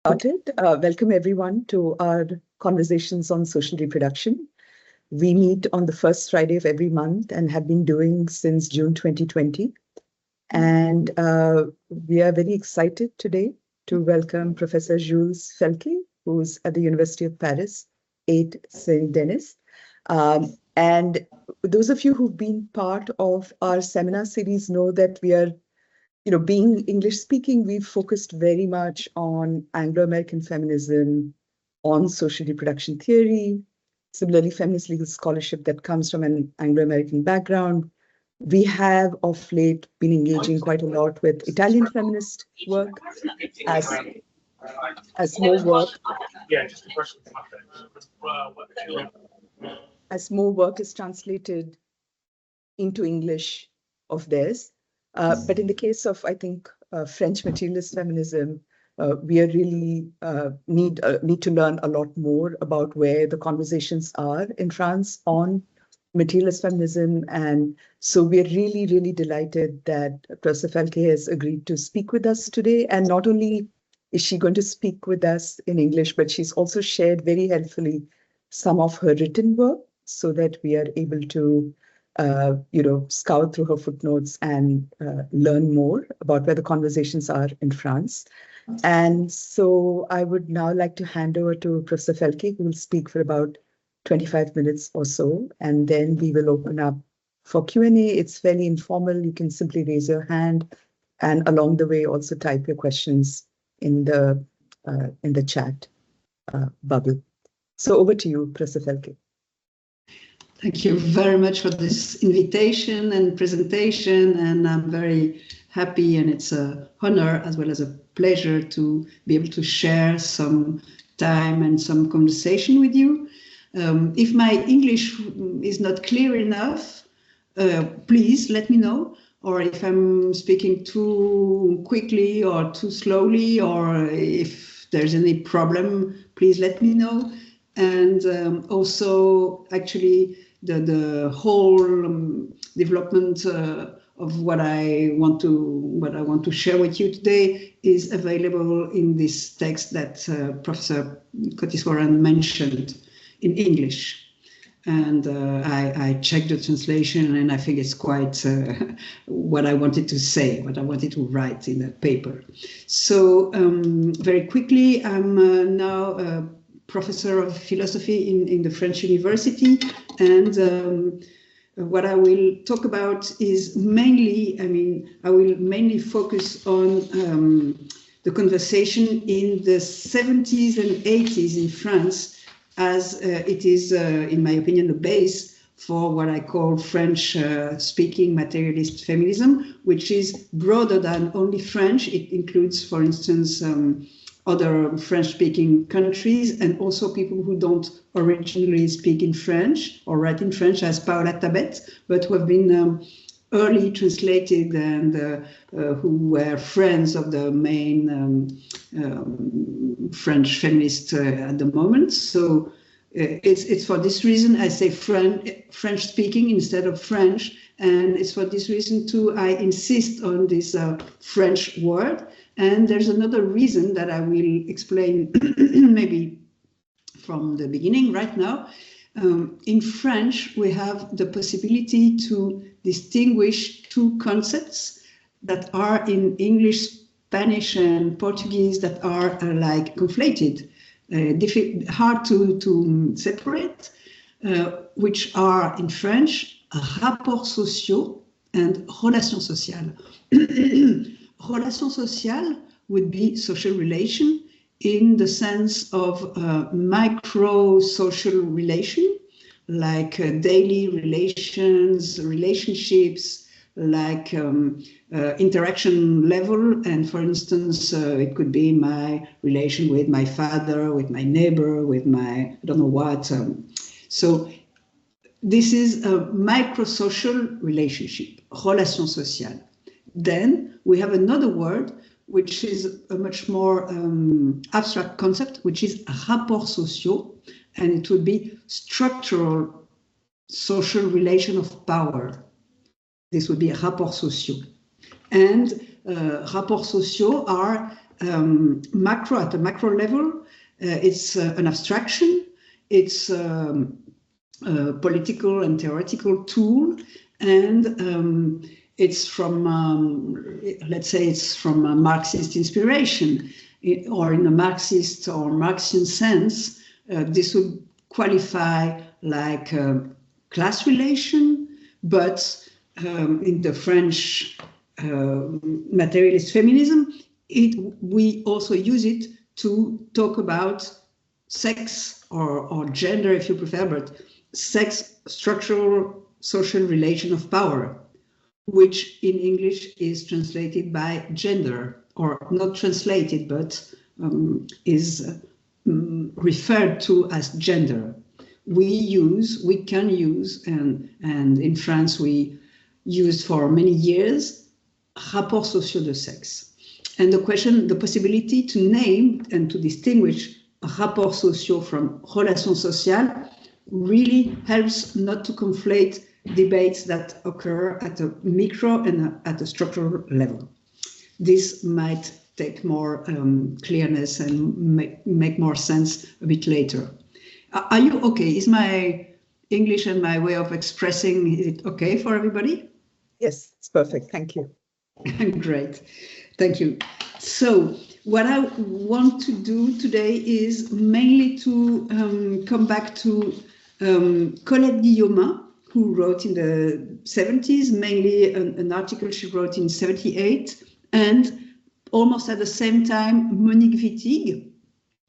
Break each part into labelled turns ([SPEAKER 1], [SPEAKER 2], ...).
[SPEAKER 1] Started. Welcome everyone to our conversations on social reproduction. We meet on the first Friday of every month and have been doing since June 2020. And we are very excited today to welcome Professor Jules Falquet, who's at the University of Paris, 8 Saint Denis. And those of you who've been part of our seminar series know that we are being English speaking, we've focused very much on Anglo-American feminism, on social reproduction theory, similarly feminist legal scholarship that comes from an Anglo-American background. We have of late been engaging quite a lot with Italian feminist work as more work. Yeah, just a question. As more work is translated into English of theirs. But in the case of, I think, French materialist feminism, we are really need to learn a lot more about where the conversations are in France on materialist feminism. And so we're really, really delighted that Professor Falquet has agreed to speak with us today. And not only is she going to speak with us in English, but she's also shared very helpfully some of her written work so that we are able to scout through her footnotes and learn more about where the conversations are in France. And so I would now like to hand over to Professor Falquet, who will speak for about 25 minutes or so, and then we will open up for Q&A. It's fairly informal. You can simply raise your hand, and along the way also type your questions in the chat bubble. So over to you, Professor Falquet.
[SPEAKER 2] Thank you very much for this invitation and presentation, and I'm very happy, and it's an honor as well as a pleasure to be able to share some time and some conversation with you. If my English is not clear enough, please let me know, or if I'm speaking too quickly or too slowly, or if there's any problem, please let me know. And also, actually, the whole development of what I want to share with you today is available in this text that Professor Cotiswaran mentioned in English. And I checked the translation, and I think it's quite what I wanted to say, what I wanted to write in the paper. So very quickly, I'm now professor of philosophy in the French University, and what I will talk about is mainly, I will mainly focus on the conversation in the 70s and 80s in France, as it is, in my opinion, the base for what I call French-speaking materialist feminism, which is broader than only French. It includes, for instance, other French-speaking countries, and also people who don't originally speak in French or write in French, as Paola Tabet, but who have been early translated and who were friends of the main French feminists at the moment. So it's for this reason I say French-speaking instead of French, and it's for this reason too I insist on this French word. And there's another reason that I will explain maybe from the beginning right now. In French, we have the possibility to distinguish two concepts that are in English, Spanish, and Portuguese that are like conflated, hard to separate, which are in French, rapports sociaux and relations sociales. Relation sociale would be social relation in the sense of micro-social relation, like daily relations, relationships, like interaction level. And for instance, it could be my relation with my father, with my neighbor, with my, I don't know what. So this is a micro-social relationship, relation sociale. Then we have another word, which is a much more abstract concept, which is rapports sociaux, and it would be structural social relation of power. This would be rapports sociaux. And rapports sociaux are at the macro level. It's an abstraction. It's a political and theoretical tool, and it's from, let's say, it's from a Marxist inspiration, or in a Marxist or Marxian sense. This would qualify like a class relation, but in the French materialist feminism, we also use it to talk about sex or gender, if you prefer, but sex, structural social relation of power, which in English is translated by gender, or not translated, but is referred to as gender. We can use, and in France we used for many years, rapports sociaux de sexe. And the possibility to name and to distinguish rapports sociaux from relations sociales really helps not to conflate debates that occur at a micro and at a structural level. This might take more clearness and make more sense a bit later. Are you okay? Is my English and my way of expressing, is it okay for everybody?
[SPEAKER 1] Yes, it's perfect. Thank you.
[SPEAKER 2] Great. Thank you. So what I want to do today is mainly to come back to Colette Guillaumin, who wrote in the 70s, mainly an article she wrote in 78, and almost at the same time, Monique Wittig,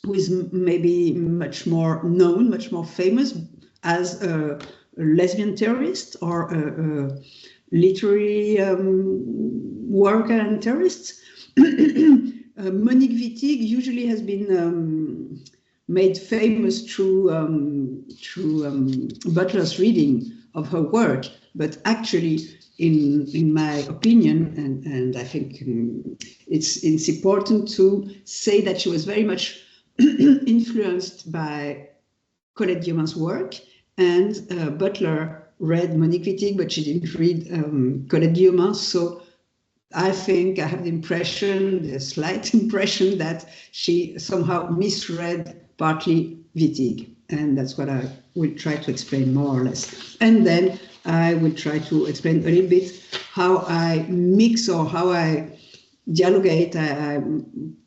[SPEAKER 2] who is maybe much more known, much more famous as a lesbian theorist or a literary worker and theorist. Monique Wittig usually has been made famous through Butler's reading of her work, but actually, in my opinion, and I think it's important to say that she was very much influenced by Colette Guillaumin's work, and Butler read Monique Wittig, but she didn't read Colette Guillaumin. So I think I have the slight impression that she somehow misread partly Wittig. And that's what I will try to explain more or less. And then I will try to explain a little bit how I mix or how I dialogate. I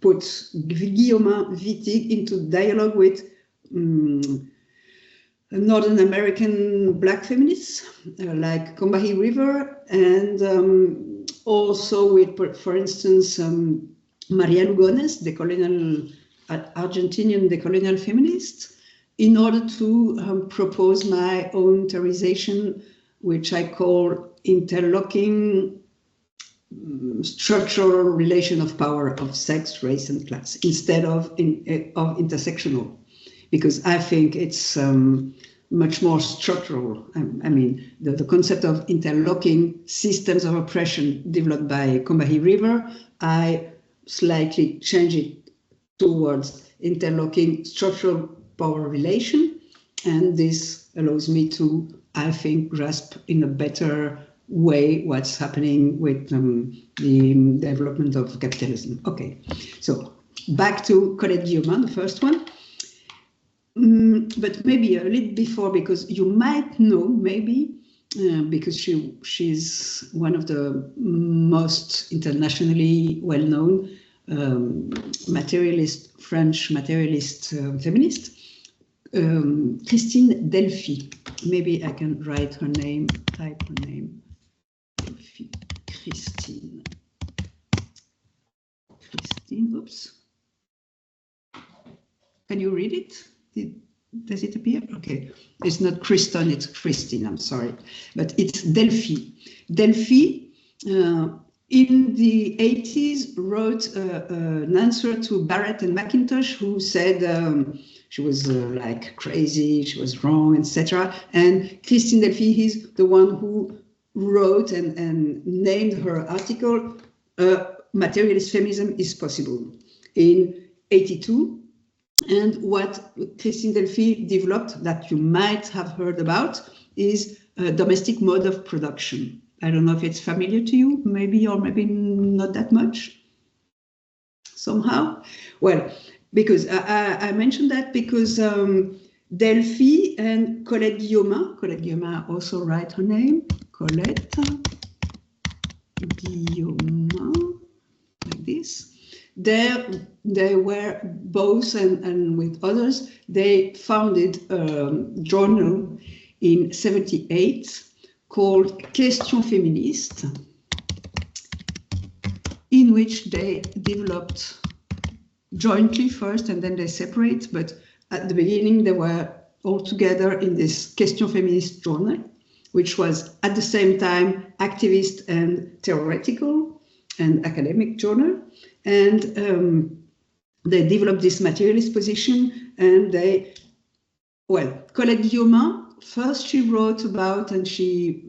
[SPEAKER 2] put Guillaumin Wittig into dialogue with Northern American Black feminists like Combahee River, and also with, for instance, Maria Lugones, Argentinian decolonial feminist, in order to propose my own theorization, which I call interlocking structural relation of power of sex, race, and class, instead of intersectional, because I think it's much more structural. I mean, the concept of interlocking systems of oppression developed by Combahee River, I slightly change it towards interlocking structural power relation, and this allows me to, I think, grasp in a better way what's happening with the development of capitalism. Okay, so back to Colette Guillaumin, the first one. But maybe a little before, because you might know, maybe, because she's one of the most internationally well-known French materialist feminist, Christine Delphi. Maybe I can type her name. Delphi. Christine, oops. Can you read it? Does it appear? Okay. It's not Kristen, it's Christine, I'm sorry. But it's Delphi. Delphi, in the 80s, wrote an answer to Barrett and McIntosh, who said she was like crazy, she was wrong, etc. And Christine Delphi is the one who wrote and named her article, Materialist Feminism is Possible, in 82. And what Christine Delphi developed, that you might have heard about, is a domestic mode of production. I don't know if it's familiar to you, maybe or maybe not that much. somehow. Well, because I mentioned that because Delphi and Colette Guillaumin also write her name, Colette Guillaumin, like this. They were both, and with others, they founded a journal in 1978 called Question Féministe, in which they developed jointly first and then they separate, but at the beginning they were all together in this Question Féministe journal, which was at the same time activist and theoretical and academic journal. And they developed this materialist position, and they, well, Colette Guillaumin, first she wrote about and she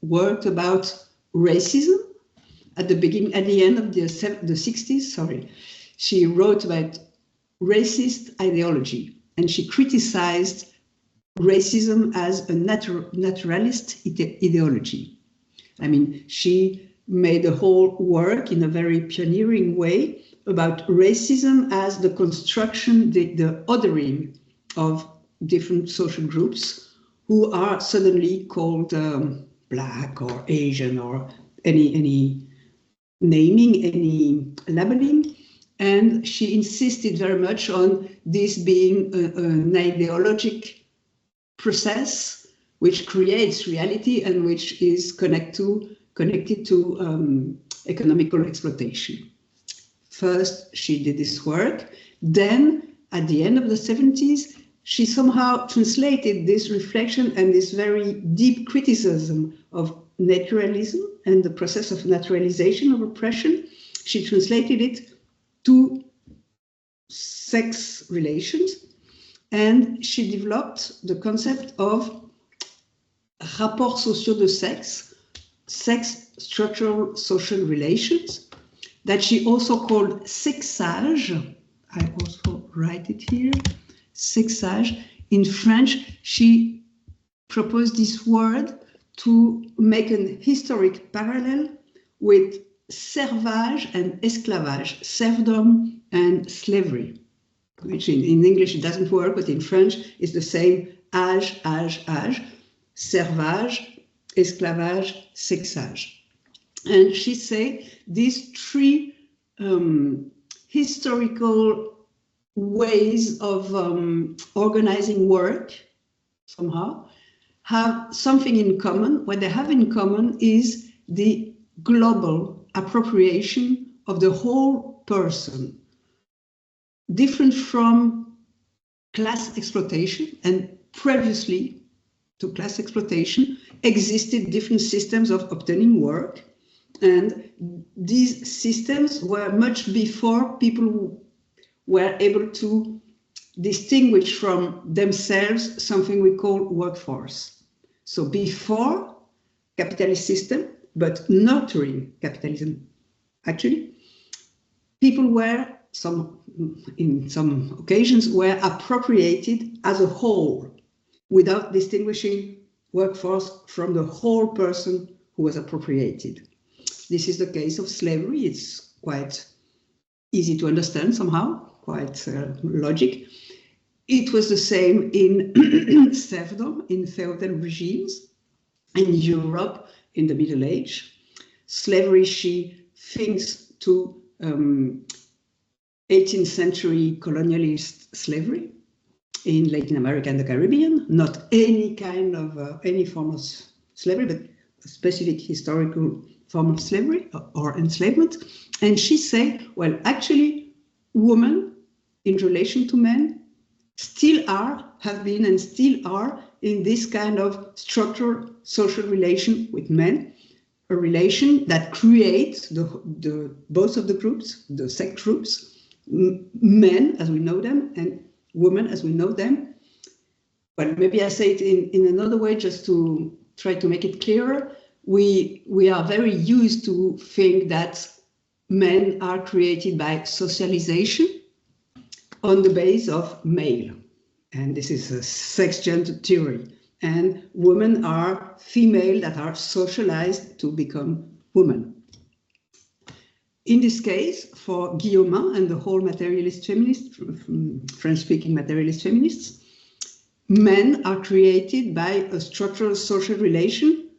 [SPEAKER 2] worked about racism at the end of the 60s, sorry. She wrote about racist ideology, and she criticized racism as a naturalist ideology. I mean, she made a whole work in a very pioneering way about racism as the construction, the othering of different social groups who are suddenly called Black or Asian or any naming, any labeling. And she insisted very much on this being an ideologic process which creates reality and which is connected to economical exploitation. First, she did this work. Then, at the end of the 70s, she somehow translated this reflection and this very deep criticism of naturalism and the process of naturalization of oppression. She translated it to sex relations, and she developed the concept of rapports sociaux de sexe, sex structural social relations, that she also called sexage. I also write it here, sexage. In French, she proposed this word to make an historic parallel with servage and esclavage, serfdom and slavery, which in English it doesn't work, but in French it's the same âge, servage, esclavage, sexage. And she said these three historical ways of organizing work somehow have something in common. What they have in common is the global appropriation of the whole person, different from class exploitation. And previously to class exploitation existed different systems of obtaining work, and these systems were much before people were able to distinguish from themselves something we call workforce. So before capitalist system, but nurturing capitalism, actually, people were, in some occasions, were appropriated as a whole without distinguishing workforce from the whole person who was appropriated. This is the case of slavery. It's quite easy to understand somehow, quite logic. It was the same in serfdom, in feudal regimes, in Europe in the Middle Age. Slavery, she thinks to 18th century colonialist slavery in Latin America and the Caribbean, not any kind of, any form of slavery, but a specific historical form of slavery or enslavement. And she said, well, actually, women in relation to men still are, have been and still are in this kind of structural social relation with men, a relation that creates the both of the groups, the sex groups, men as we know them and women as we know them. But maybe I say it in another way just to try to make it clearer. We are very used to think that men are created by socialization on the basis of male. And this is a sex gender theory. And women are female that are socialized to become women. in this case, for Guillaumin and the whole materialist feminist, French-speaking materialist feminists, men are created by a structural social relation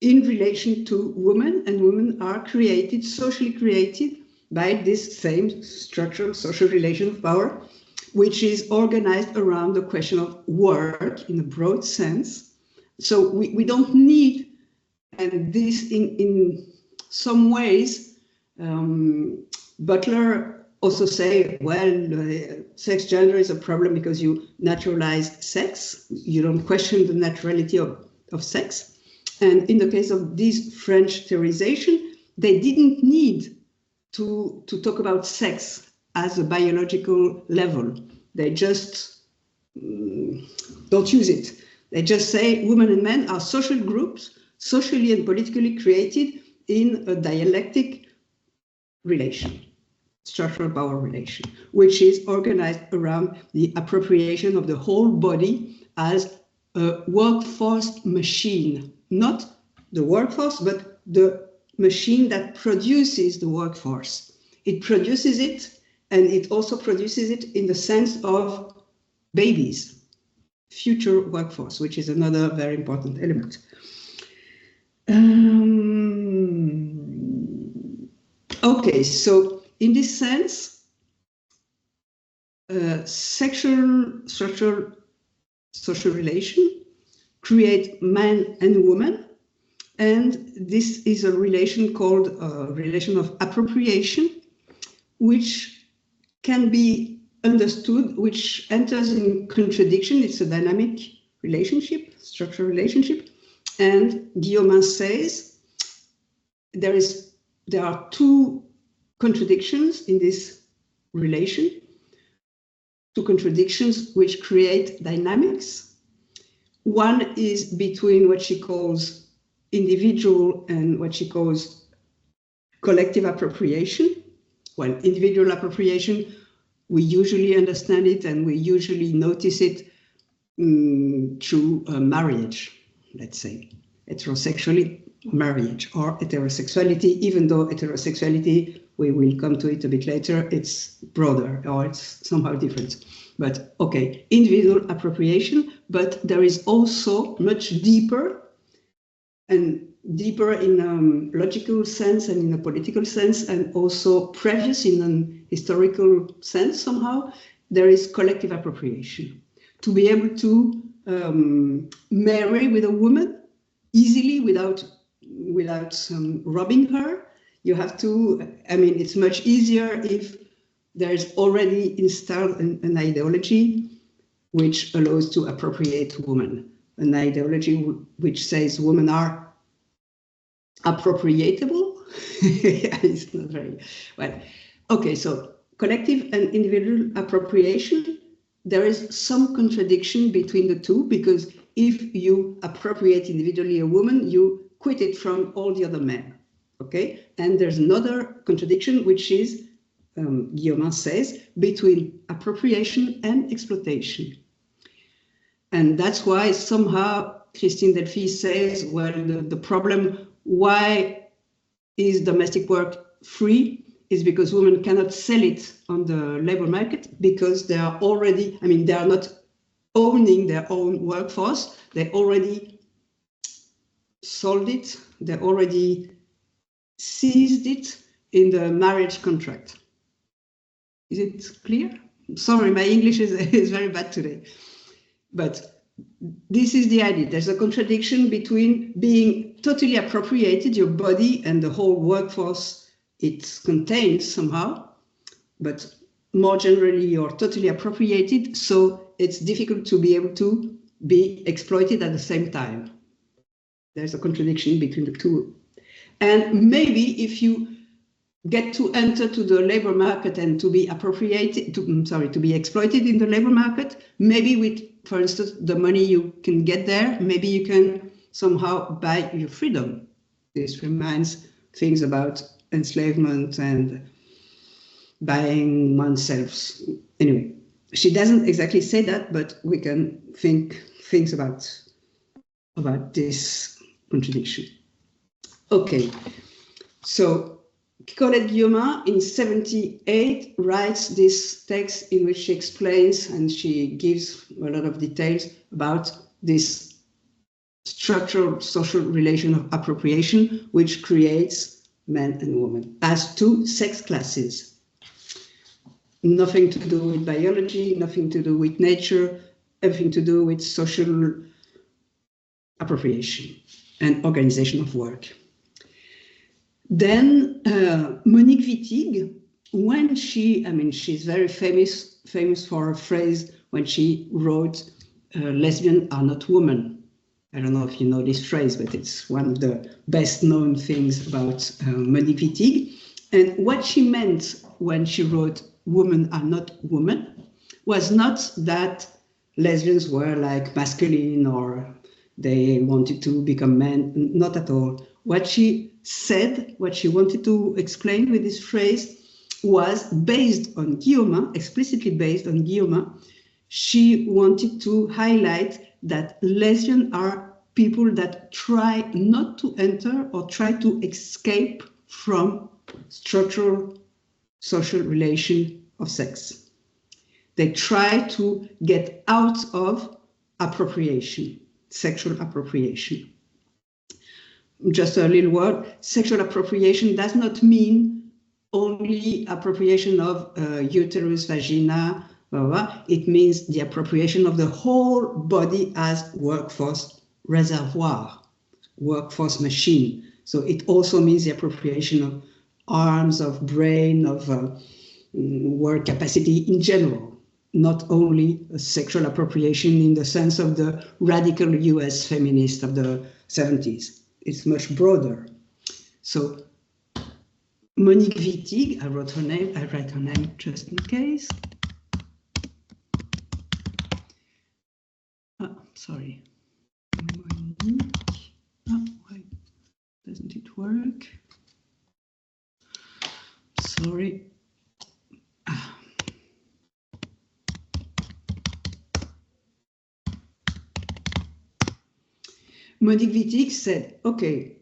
[SPEAKER 2] in relation to women, and women are created, socially created, by this same structural social relation of power, which is organized around the question of work in a broad sense. So we don't need, and this in some ways, Butler also say, well, sex gender is a problem because you naturalize sex. You don't question the naturality of sex. And in the case of this French theorization, they didn't need to talk about sex as a biological level. They just don't use it. They just say women and men are social groups, socially and politically created in a dialectic relation, structural power relation, which is organized around the appropriation of the whole body as a workforce machine, not the workforce, but the machine that produces the workforce. It produces it, and it also produces it in the sense of babies, future workforce, which is another very important element. Okay, so in this sense, sexual structural social relation create man and woman, and this is a relation called a relation of appropriation, which can be understood, which enters in contradiction. It's a dynamic relationship, structural relationship, and Guillaumin says there are two contradictions in this relation, two contradictions which create dynamics. One is between what she calls individual and what she calls collective appropriation. Well, individual appropriation, we usually understand it and we usually notice it through marriage, let's say, heterosexuality, marriage, or heterosexuality, even though heterosexuality, we will come to it a bit later, it's broader or it's somehow different. But okay, individual appropriation, but there is also much deeper, and deeper in a logical sense and in a political sense, and also previous in an historical sense somehow, there is collective appropriation. To be able to marry with a woman easily without robbing her, you have to, I mean, it's much easier if there's already installed an ideology which allows to appropriate women, an ideology which says women are appropriatable. It's not very well. Okay, so collective and individual appropriation, there is some contradiction between the two, because if you appropriate individually a woman, you quit it from all the other men. Okay, and there's another contradiction, which is, Guillaumin says, between appropriation and exploitation. And that's why somehow Christine Delphi says, well, the problem, why is domestic work free, is because women cannot sell it on the labor market, because they are already, I mean, they are not owning their own workforce. They already sold it. They already seized it in the marriage contract. Is it clear? Sorry, my English is very bad today. But this is the idea. There's a contradiction between being totally appropriated, your body and the whole workforce it contains somehow, but more generally, you're totally appropriated, so it's difficult to be able to be exploited at the same time. There's a contradiction between the two. And maybe if you get to enter to the labor market and to be appropriated, to be exploited in the labor market, maybe with, for instance, the money you can get there, maybe you can somehow buy your freedom. This reminds things about enslavement and buying oneself. Anyway, she doesn't exactly say that, but we can think things about this contradiction. Okay, so Colette Guillaumin in 1978 writes this text in which she explains and she gives a lot of details about this structural social relation of appropriation, which creates men and women as two sex classes. Nothing to do with biology, nothing to do with nature, everything to do with social appropriation and organization of work. Then Monique Wittig, when she's very famous for a phrase when she wrote, lesbians are not women. I don't know if you know this phrase, but it's one of the best known things about Monique Wittig. And what she meant when she wrote women are not women was not that lesbians were like masculine or they wanted to become men, not at all. What she said, what she wanted to explain with this phrase was based on Guillaumin, explicitly based on Guillaumin. She wanted to highlight that lesbians are people that try not to enter or try to escape from structural social relation of sex. They try to get out of appropriation, sexual appropriation. Just a little word, sexual appropriation does not mean only appropriation of uterus, vagina, blah, blah, blah. It means the appropriation of the whole body as workforce reservoir, workforce machine. So it also means the appropriation of arms, of brain, of work capacity in general, not only a sexual appropriation in the sense of the radical US feminist of the 70s. It's much broader. So Monique Wittig, I write her name just in case. Oh, sorry. Monique. Oh, why doesn't it work? Sorry. Monique Wittig said, okay,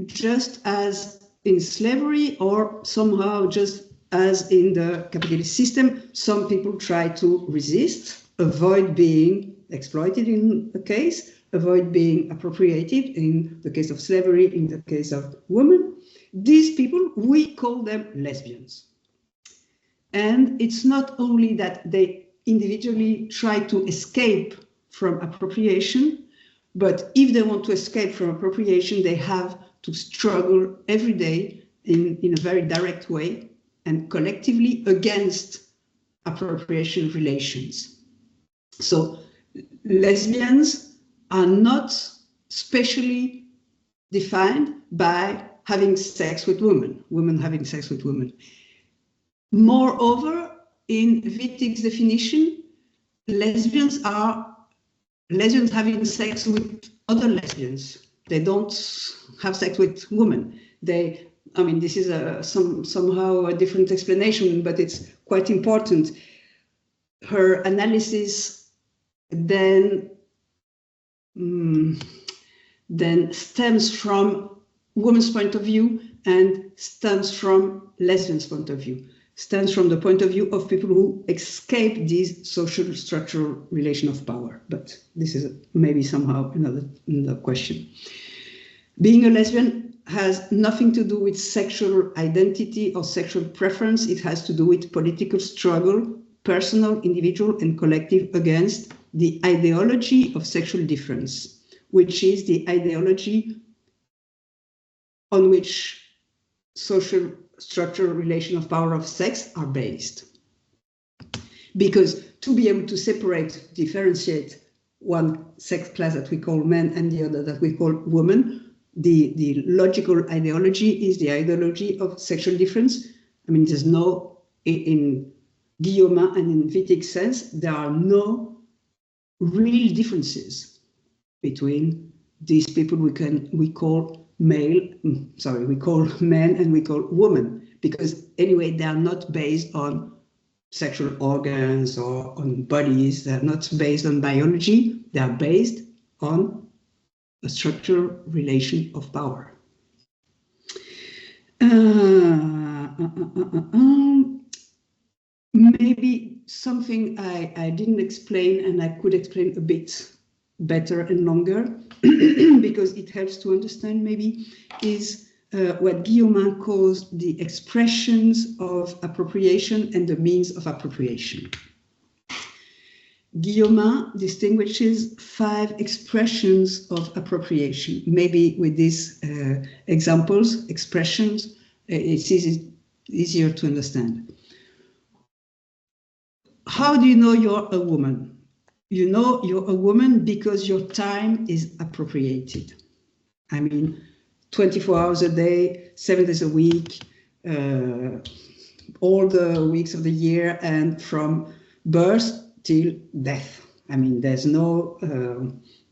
[SPEAKER 2] just as in slavery or somehow just as in the capitalist system, some people try to resist, avoid being exploited in a case, avoid being appropriated in the case of slavery, in the case of women. These people, we call them lesbians. And it's not only that they individually try to escape from appropriation, but if they want to escape from appropriation, they have to struggle every day in a very direct way and collectively against appropriation relations. So lesbians are not specially defined by having sex with women, women having sex with women. Moreover, in Wittig's definition, lesbians are lesbians having sex with other lesbians. They don't have sex with women. This is somehow a different explanation, but it's quite important. Her analysis then stems from women's point of view and stems from lesbians' point of view. Stands from the point of view of people who escape these social structural relation of power. But this is maybe somehow another question. Being a lesbian has nothing to do with sexual identity or sexual preference. It has to do with political struggle, personal, individual, and collective against the ideology of sexual difference, which is the ideology on which social structural relation of power of sex are based. Because to be able to separate, differentiate one sex class that we call men and the other that we call women, the logical ideology is the ideology of sexual difference. There's no, in Guillaumin and in Wittig's sense, there are no real differences between these people we call men and we call women, because anyway, they are not based on sexual organs or on bodies. They are not based on biology. They are based on a structural relation of power. Maybe something I didn't explain and I could explain a bit better and longer because it helps to understand maybe is what Guillaumin calls the expressions of appropriation and the means of appropriation. Guillaumin distinguishes 5 expressions of appropriation. Maybe with these expressions, it's easier to understand. How do you know you're a woman? You know you're a woman because your time is appropriated. I mean, 24 hours a day, 7 days a week, all the weeks of the year, and from birth till death. I mean, there's no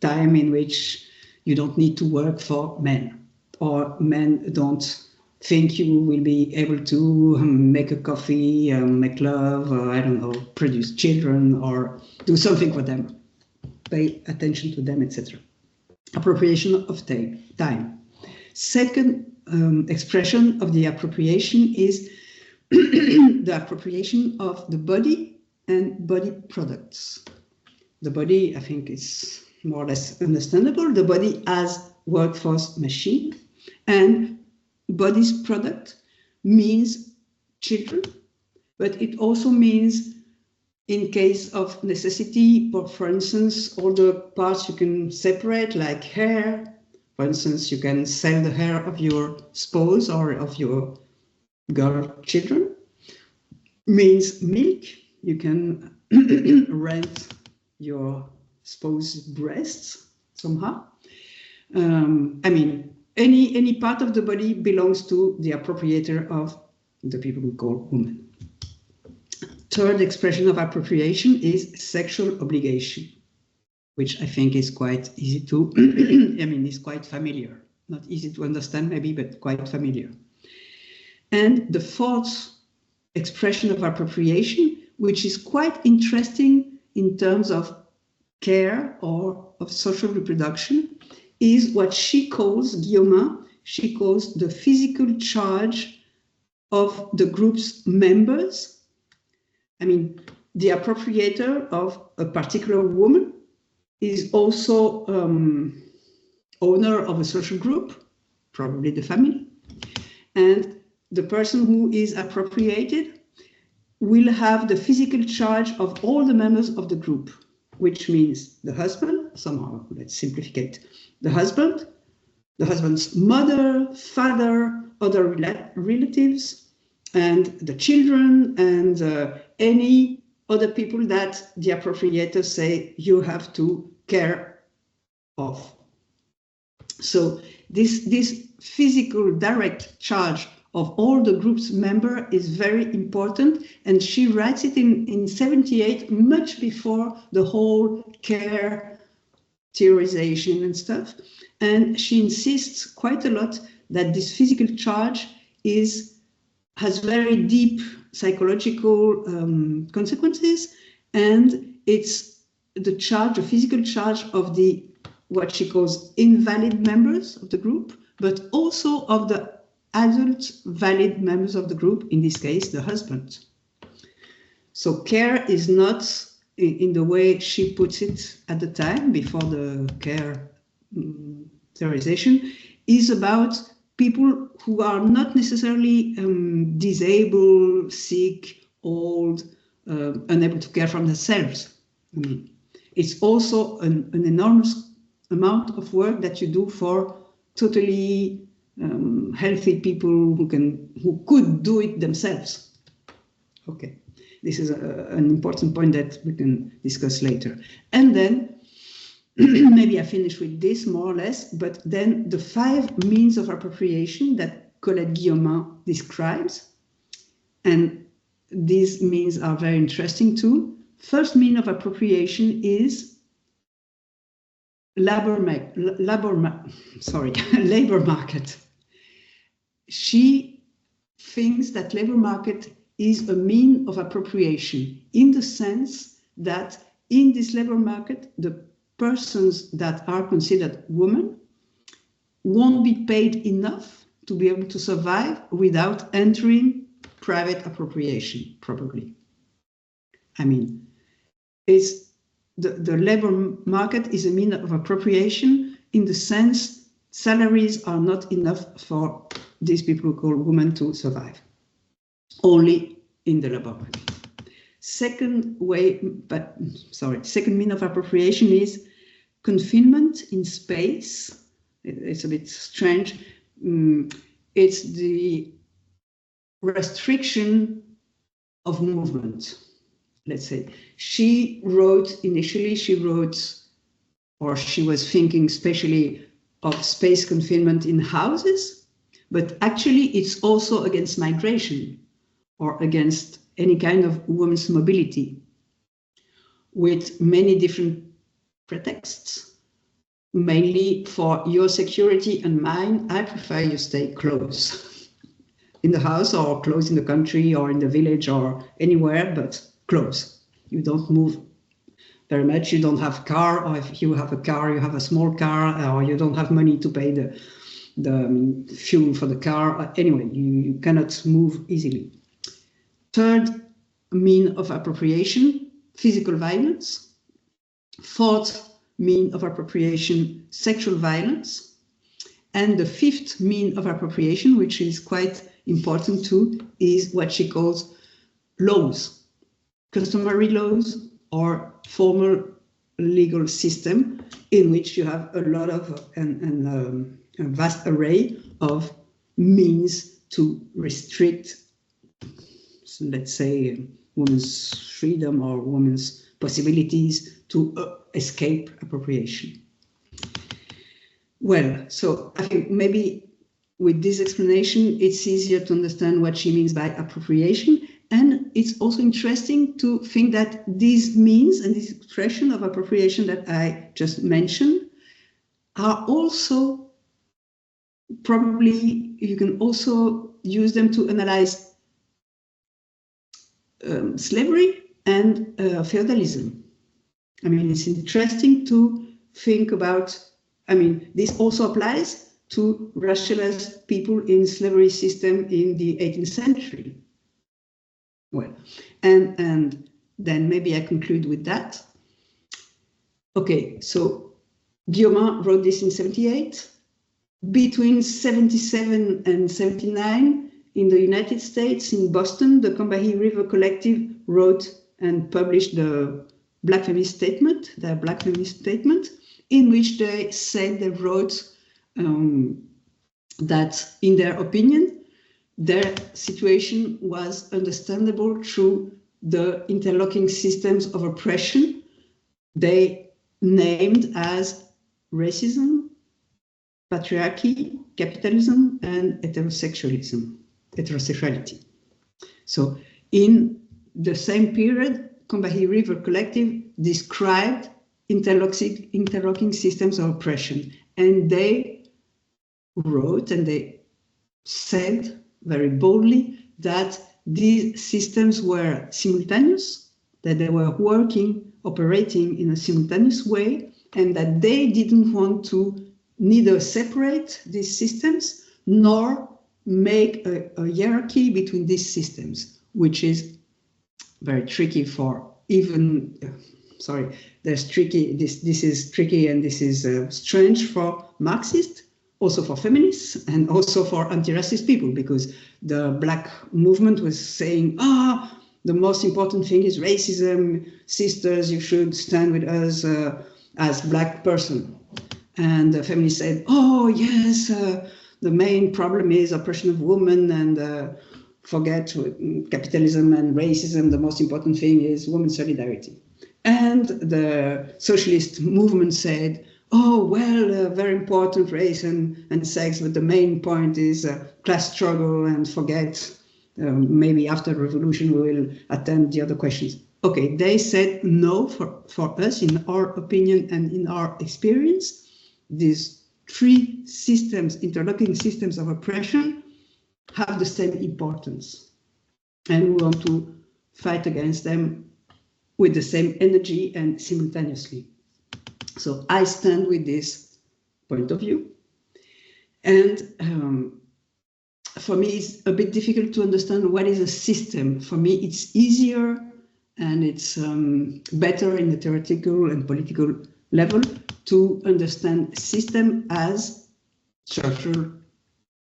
[SPEAKER 2] time in which you don't need to work for men, or men don't think you will be able to make a coffee, make love, or I don't know, produce children, or do something for them, pay attention to them, etc. Appropriation of time. Second expression of the appropriation is the appropriation of the body and body products. The body, I think, is more or less understandable. The body as workforce machine, and body's product means children, but it also means, in case of necessity, for instance, all the parts you can separate, like hair. For instance, you can sell the hair of your spouse or of your girl children. Means milk. You can rent your spouse's breasts somehow. I mean, any part of the body belongs to the appropriator of the people we call women. Third expression of appropriation is sexual obligation, which I think is quite easy to, is quite familiar. Not easy to understand maybe, but quite familiar. And the fourth expression of appropriation, which is quite interesting in terms of care or of social reproduction, is what she calls, Guillaumin, she calls the physical charge of the group's members. I mean, the appropriator of a particular woman is also owner of a social group, probably the family. And the person who is appropriated will have the physical charge of all the members of the group, which means the husband, somehow, let's simplify it, the husband's mother, father, other relatives, and the children, and any other people that the appropriators say you have to care of. So this physical direct charge of all the group's member is very important, and she writes it in 78, much before the whole care theorization and stuff. And she insists quite a lot that this physical charge has very deep psychological consequences, and it's the physical charge of the what she calls invalid members of the group, but also of the adult valid members of the group, in this case, the husband. So care is not, in the way she puts it at the time, before the care theorization, is about people who are not necessarily disabled, sick, old, unable to care for themselves. I mean, it's also an enormous amount of work that you do for totally healthy people who could do it themselves. Okay, this is an important point that we can discuss later. And then maybe I finish with this more or less, but then the 5 means of appropriation that Colette Guillaumin describes, and these means are very interesting too. First mean of appropriation is labor market. She thinks that labor market is a mean of appropriation, in the sense that in this labor market, the persons that are considered women won't be paid enough to be able to survive without entering private appropriation, probably. I mean, it's the labor market is a means of appropriation in the sense salaries are not enough for these people who call women to survive, only in the labor market. Second mean of appropriation is confinement in space. It's a bit strange. It's the restriction of movement. Let's say she was thinking especially of space confinement in houses, but actually it's also against migration or against any kind of women's mobility with many different pretexts, mainly for your security and mine. I prefer you stay close in the house or close in the country or in the village or anywhere, but close. You don't move very much. You don't have a car, or if you have a car, you have a small car, or you don't have money to pay the fuel for the car. Anyway, you cannot move easily. Third mean of appropriation, physical violence. Fourth mean of appropriation, sexual violence. And the fifth mean of appropriation, which is quite important too, is what she calls laws, customary laws or formal legal system in which you have a lot of a vast array of means to restrict, let's say, women's freedom or women's possibilities to escape appropriation. Well, so I think maybe with this explanation, it's easier to understand what she means by appropriation. And it's also interesting to think that these means and this expression of appropriation that I just mentioned are also probably, you can also use them to analyze slavery and feudalism. I mean, it's interesting to think about, I mean, this also applies to racialized people in slavery system in the 18th century. Well, and then maybe I conclude with that. Okay, so Guillaumin wrote this in 78. Between 77 and 79, in the United States, in Boston, the Combahee River Collective wrote and published the Black Feminist Statement, their Black Feminist Statement, in which they said, they wrote that, in their opinion, their situation was understandable through the interlocking systems of oppression they named as racism, patriarchy, capitalism, and heterosexuality. So in the same period, Combahee River Collective described interlocking systems of oppression, and they wrote and they said very boldly that these systems were simultaneous, that they were operating in a simultaneous way, and that they didn't want to neither separate these systems nor make a hierarchy between these systems, which is very tricky for even, this is tricky and this is strange for Marxists, also for feminists and also for anti-racist people, because the Black movement was saying, the most important thing is racism, sisters, you should stand with us as Black person. And the feminists said, oh yes, the main problem is oppression of women, and forget capitalism and racism, the most important thing is women's solidarity. And the socialist movement said, oh, well, very important race and sex, but the main point is class struggle, and forget, maybe after the revolution we will attend the other questions. Okay, they said no, for us, in our opinion and in our experience, these three systems, interlocking systems of oppression, have the same importance. And we want to fight against them with the same energy and simultaneously. So I stand with this point of view. And for me, it's a bit difficult to understand what is a system. For me, it's easier and it's better in the theoretical and political level to understand system as structural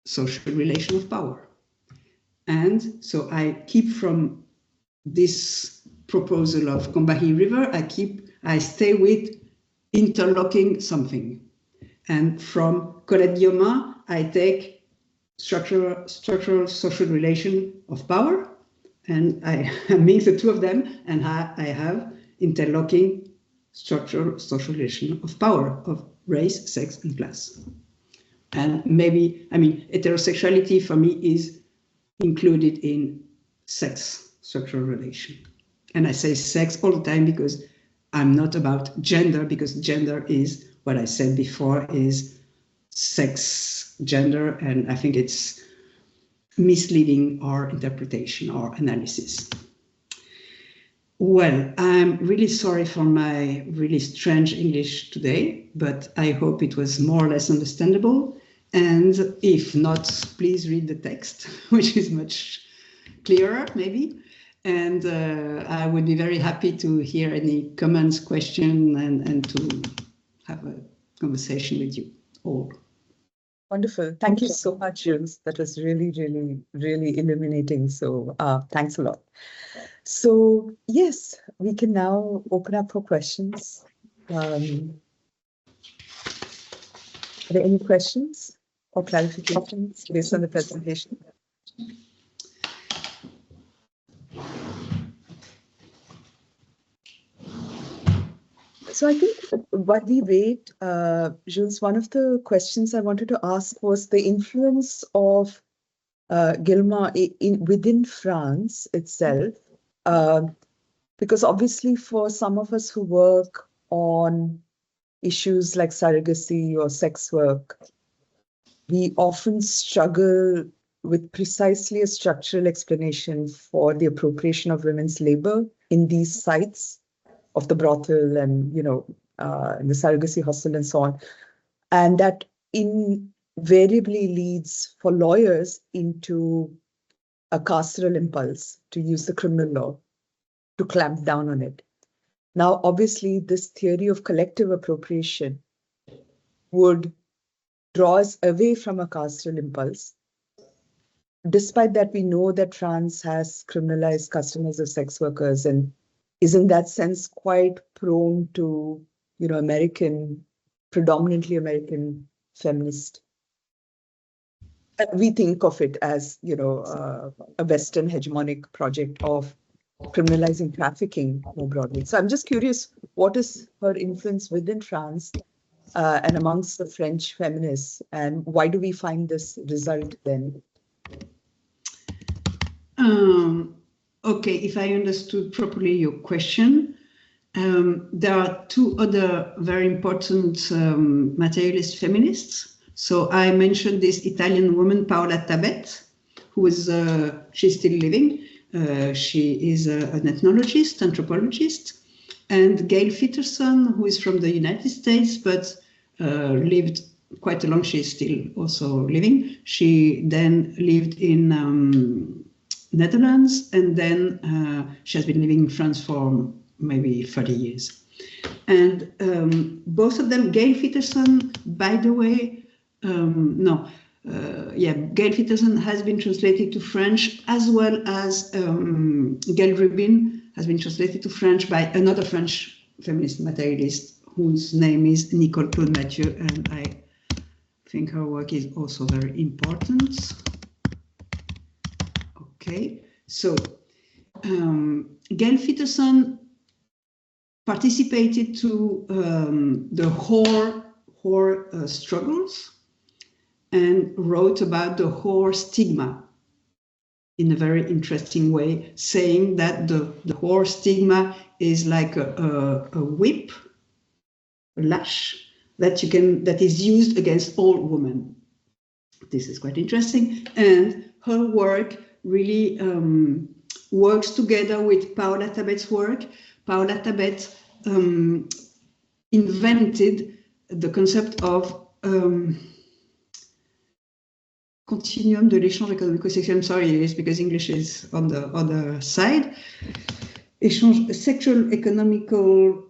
[SPEAKER 2] social relation of power. And so I keep from this proposal of Combahee River, I stay with interlocking something. And from Colette Guillaumin, I take structural social relation of power, and I mix the two of them, and I have interlocking structural social relation of power of race, sex, and class. And maybe, I mean, heterosexuality for me is included in sex structural relation. And I say sex all the time because I'm not about gender, because gender is what I said before is sex, gender, and I think it's misleading our interpretation or analysis. Well, I'm really sorry for my really strange English today, but I hope it was more or less understandable. And if not, please read the text, which is much clearer, maybe. And I would be very happy to hear any comments, questions, and to have a conversation with you all.
[SPEAKER 1] Wonderful. Thank you so much, Jules. That was really, really, really illuminating. So thanks a lot. So yes, we can now open up for questions. Are there any questions or clarifications based on the presentation? So I think while we wait, Jules, one of the questions I wanted to ask was the influence of Guillaumin within France itself, because obviously for some of us who work on issues like surrogacy or sex work, we often struggle with precisely a structural explanation for the appropriation of women's labor in these sites of the brothel and, in the surrogacy hostel and so on. And that invariably leads for lawyers into a carceral impulse to use the criminal law to clamp down on it. Now, obviously, this theory of collective appropriation would draw us away from a carceral impulse. Despite that, we know that France has criminalized customers of sex workers and is in that sense quite prone to, predominantly American feminist. We think of it as, a Western hegemonic project of criminalizing trafficking more broadly. So I'm just curious, what is her influence within France and amongst the French feminists, and why do we find this result then?
[SPEAKER 2] Okay, if I understood properly your question, there are two other very important materialist feminists. So I mentioned this Italian woman, Paola Tabet, who is, she's still living. She is an ethnologist, anthropologist, and Gail Fitterson, who is from the United States, but lived quite a long, she's still also living. She then lived in Netherlands, and then she has been living in France for maybe 30 years. And both of them, Gail Fitterson, by the way, Gail Fitterson has been translated to French, as well as Gail Rubin has been translated to French by another French feminist materialist whose name is Nicole Claude Mathieu, and I think her work is also very important. Okay, so Gail Fitterson participated to the whore struggles and wrote about the whore stigma in a very interesting way, saying that the whore stigma is like a whip, a lash that is used against all women. This is quite interesting, and her work really works together with Paola Tabet's work. Paola Tabet invented the concept of continuum de l'échange économico-sexuel. I'm sorry, it's because English is on the other side. Sexual economical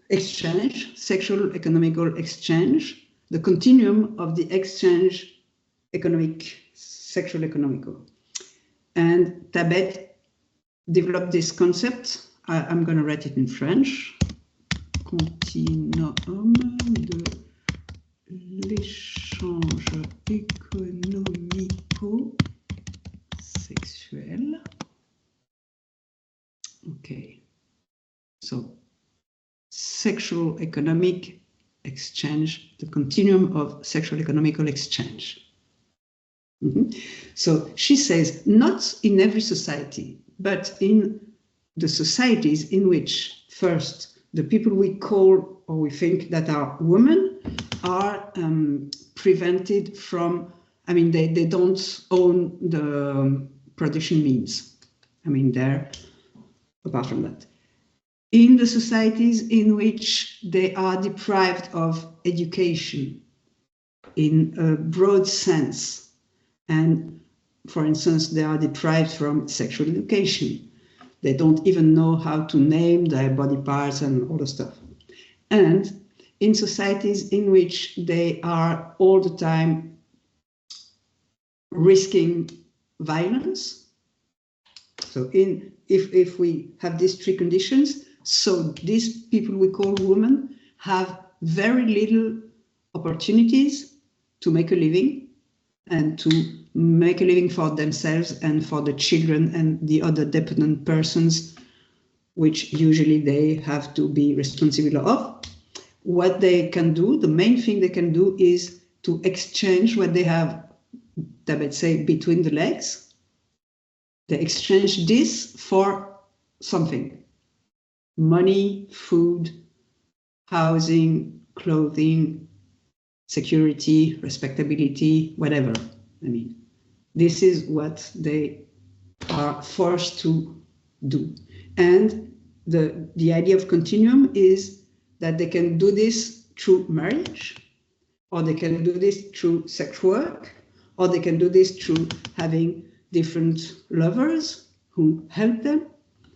[SPEAKER 2] exchange, sexual economical exchange, the continuum of the exchange sexual economical. And Tabet developed this concept. I'm going to write it in French. Continuum de l'échange économico-sexuel. Okay. So, sexual economic exchange, the continuum of sexual economical exchange. So she says, not in every society, but in the societies in which, first, the people we call or we think that are women are prevented from, I mean, they don't own the production means. I mean, they're, apart from that. In the societies in which they are deprived of education in a broad sense, and for instance, they are deprived from sexual education. They don't even know how to name their body parts and all the stuff. And in societies in which they are all the time risking violence. So if we have these three conditions, so these people we call women have very little opportunities to make a living and to make a living for themselves and for the children and the other dependent persons, which usually they have to be responsible of. What they can do, the main thing they can do is to exchange what they have, let's say, between the legs. They exchange this for something. Money, food, housing, clothing, security, respectability, whatever. I mean, this is what they are forced to do. And the idea of continuum is that they can do this through marriage, or they can do this through sex work, or they can do this through having different lovers who help them.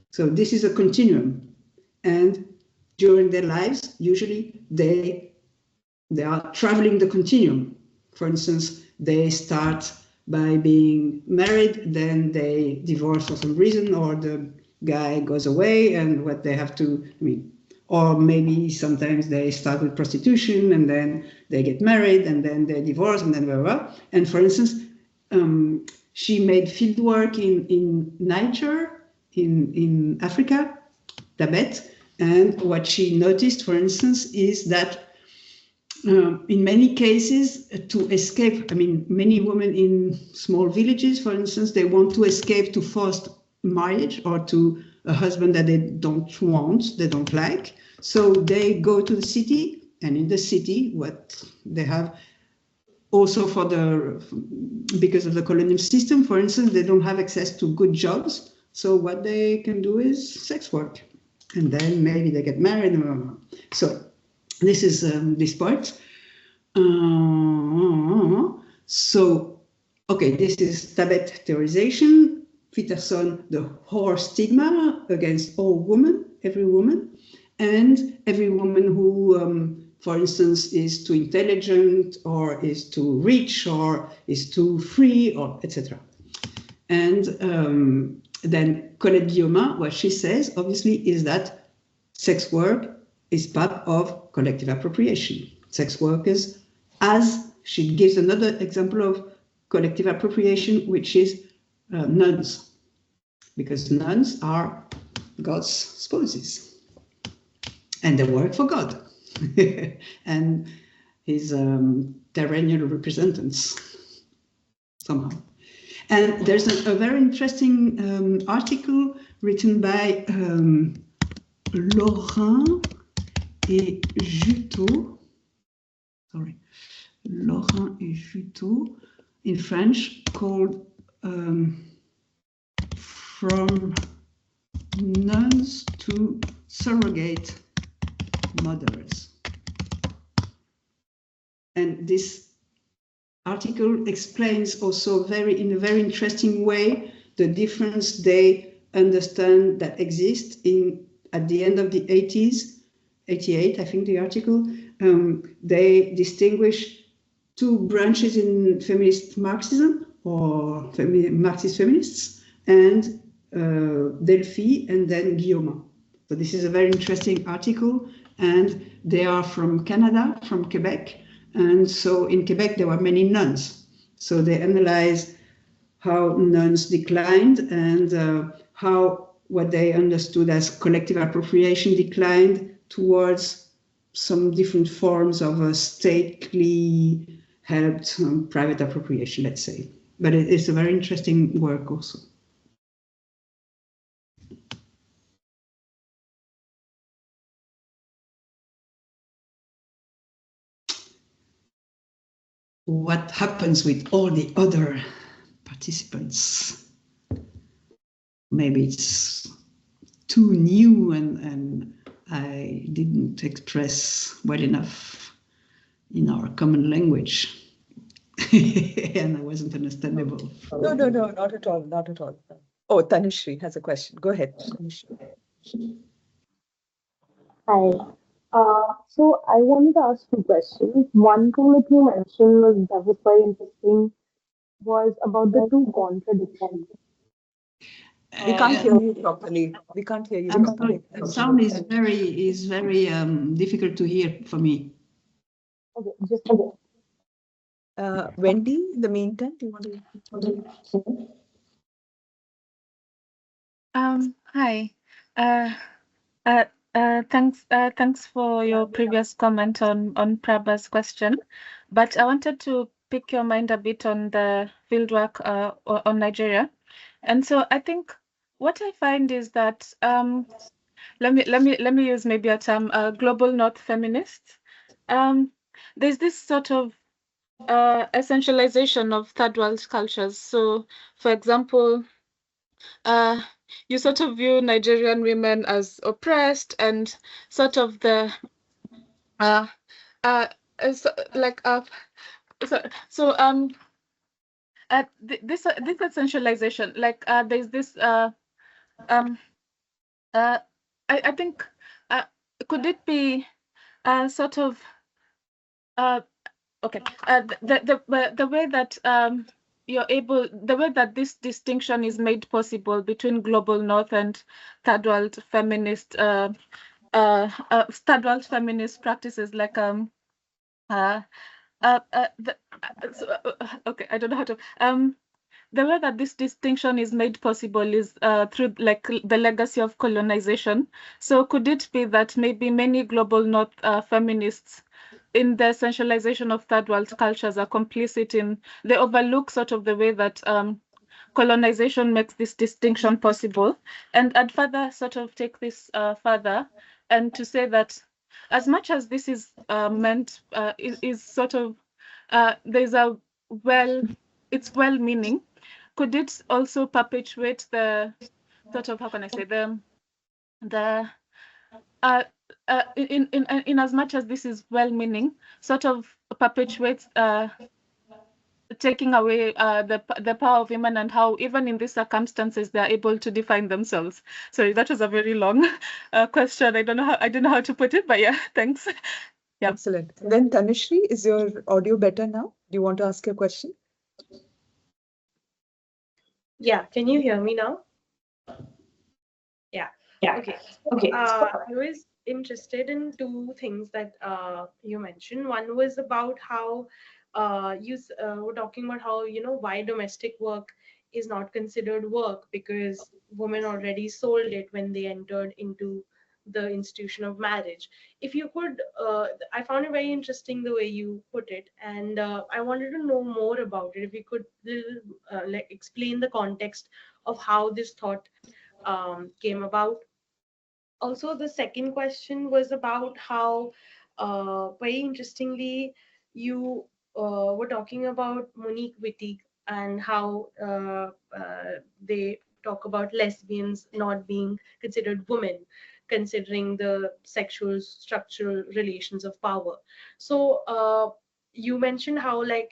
[SPEAKER 2] So this is a continuum. And during their lives, usually they are traveling the continuum. For instance, they start by being married, then they divorce for some reason, or the guy goes away and what they have to, I mean, or maybe sometimes they start with prostitution and then they get married and then they divorce and then blah, blah, blah. And for instance, she made field work in Niger, in Africa, Tibet, and what she noticed, for instance, is that in many cases, to escape, I mean, many women in small villages, for instance, they want to escape to forced marriage or to a husband that they don't want, they don't like. So they go to the city, and in the city, what they have also because of the colonial system, for instance, they don't have access to good jobs. So what they can do is sex work. And then maybe they get married. So this is this part. So, okay, this is Tabet theorization. Peterson, the whore stigma against all women, every woman, and every woman who, for instance, is too intelligent or is too rich or is too free or etc. And then Colette Guillaumin, what she says, obviously, is that sex work is part of collective appropriation. Sex workers, as she gives another example of collective appropriation, which is nuns, because nuns are God's spouses, and they work for God and his terrenal representatives somehow. And there's a very interesting article written by Laurin et Juteau. Sorry, Laurin et Juteau in French, called From Nuns to Surrogate Mothers. And this article explains also in a very interesting way the difference they understand that exists at the end of the 80s, 88, I think the article. They distinguish two branches in feminist Marxism or Marxist feminists, and Delphi and then Guillaumin. So this is a very interesting article, and they are from Canada, from Quebec. And so in Quebec, there were many nuns. So they analyze how nuns declined and how what they understood as collective appropriation declined towards some different forms of a stately helped private appropriation, let's say. But it's a very interesting work also. What happens with all the other participants? Maybe it's too new and I didn't express well enough in our common language. And I wasn't understandable.
[SPEAKER 1] No, not at all, not at all. Oh, Tanushree has a question. Go ahead, Tanushree.
[SPEAKER 3] Hi. So I wanted to ask two questions. One thing that you mentioned that was very interesting was about the two contradictions.
[SPEAKER 1] We can't hear you properly. We can't hear you properly.
[SPEAKER 2] The sound is very difficult to hear for me.
[SPEAKER 3] Okay, just a bit.
[SPEAKER 1] Wendy, in the meantime, do you want to?
[SPEAKER 4] Hi. Thanks for your previous comment on Prabha's question, but I wanted to pick your mind a bit on the fieldwork on Nigeria, and so I think what I find is that let me use maybe a term, global North feminists. There's this sort of essentialization of third world cultures. So, for example, you sort of view Nigerian women as oppressed and sort of the this essentialization, like there's this I think could it be sort of okay, the way that the way that this distinction is made possible between global North and third world feminist practices, like okay, I don't know how to the way that this distinction is made possible is through like the legacy of colonization. So could it be that maybe many global North feminists in the essentialization of third world cultures are complicit in, they overlook sort of the way that colonization makes this distinction possible? And I'd further sort of take this further and to say that as much as this is meant, is sort of, there's a it's well-meaning, could it also perpetuate the sort of, how can I say, in as much as this is well-meaning, sort of perpetuates taking away the power of women and how even in these circumstances they're able to define themselves. Sorry, that was a very long question. I don't know how to put it, but yeah, thanks. Yeah.
[SPEAKER 1] Excellent. Then Tanushree, is your audio better now? Do you want to ask your question?
[SPEAKER 5] Yeah, can you hear me now? Yeah. Okay. I was interested in two things that you mentioned. One was about how you were talking about how, why domestic work is not considered work because women already sold it when they entered into the institution of marriage. If you could, I found it very interesting the way you put it, and I wanted to know more about it. If you could like explain the context of how this thought came about. Also, the second question was about how, very interestingly, you were talking about Monique Wittig and how they talk about lesbians not being considered women, considering the sexual structural relations of power. So you mentioned how like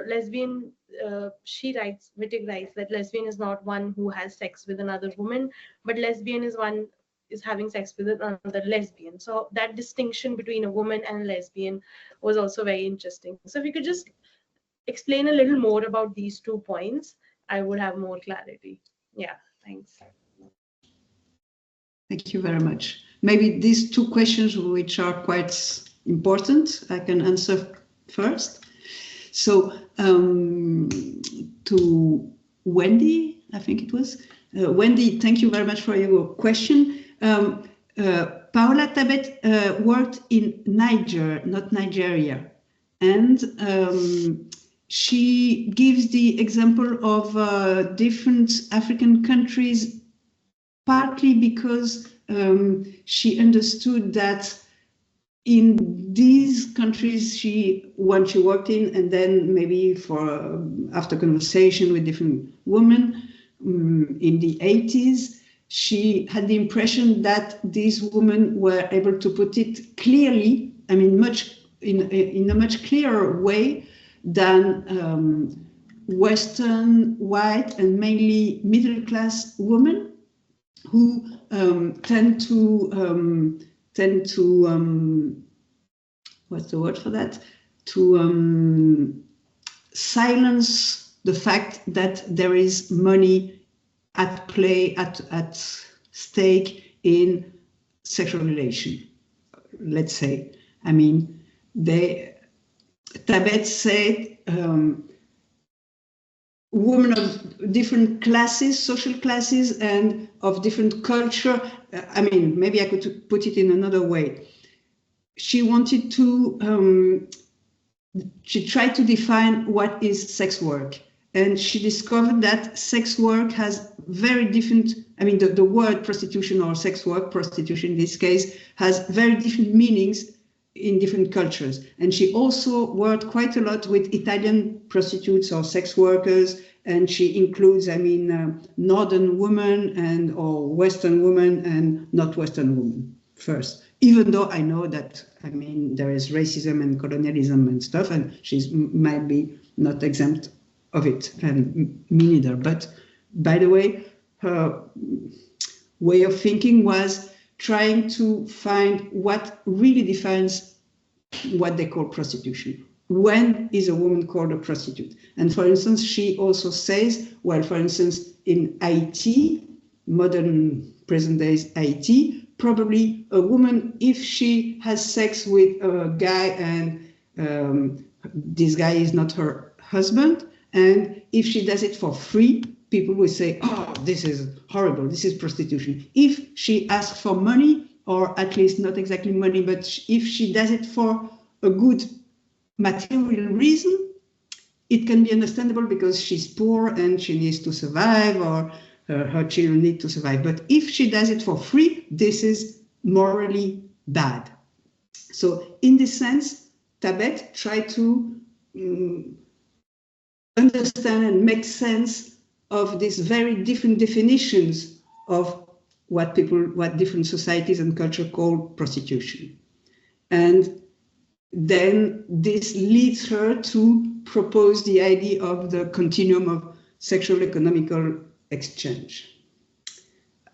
[SPEAKER 5] lesbian, Wittig writes that lesbian is not one who has sex with another woman, but lesbian is one is having sex with another lesbian. So that distinction between a woman and a lesbian was also very interesting. So if you could just explain a little more about these 2 points, I would have more clarity. Yeah, thanks.
[SPEAKER 2] Thank you very much. Maybe these 2 questions, which are quite important, I can answer first. So to Wendy, I think it was. Wendy, thank you very much for your question. Paola Tabet worked in Niger, not Nigeria. And she gives the example of different African countries, partly because she understood that in these countries when she worked in, and then maybe for after conversation with different women in the 80s, she had the impression that these women were able to put it clearly, I mean, in a much clearer way than Western, white, and mainly middle-class women who tend to what's the word for that? To silence the fact that there is money at play, at stake in sexual relation, let's say. I mean, Tabet said women of different classes, social classes, and of different culture. I mean, maybe I could put it in another way. She wanted to, she tried to define what is sex work. And she discovered that sex work has very different, I mean, the word prostitution or sex work, prostitution in this case, has very different meanings in different cultures. And she also worked quite a lot with Italian prostitutes or sex workers, and she includes, I mean, Northern women or Western women and not Western women first. Even though I know that, I mean, there is racism and colonialism and stuff, and she might be not exempt of it, and me neither. But by the way, her way of thinking was trying to find what really defines what they call prostitution. When is a woman called a prostitute? And for instance, she also says, well, for instance, in Haiti, modern present days Haiti, probably a woman, if she has sex with a guy and this guy is not her husband, and if she does it for free, people will say, oh, this is horrible, this is prostitution. If she asks for money, or at least not exactly money, but if she does it for a good material reason, it can be understandable because she's poor and she needs to survive, or her children need to survive. But if she does it for free, this is morally bad. So in this sense, Tabet tried to understand and make sense of these very different definitions of what different societies and culture call prostitution. And then this leads her to propose the idea of the continuum of sexual economical exchange.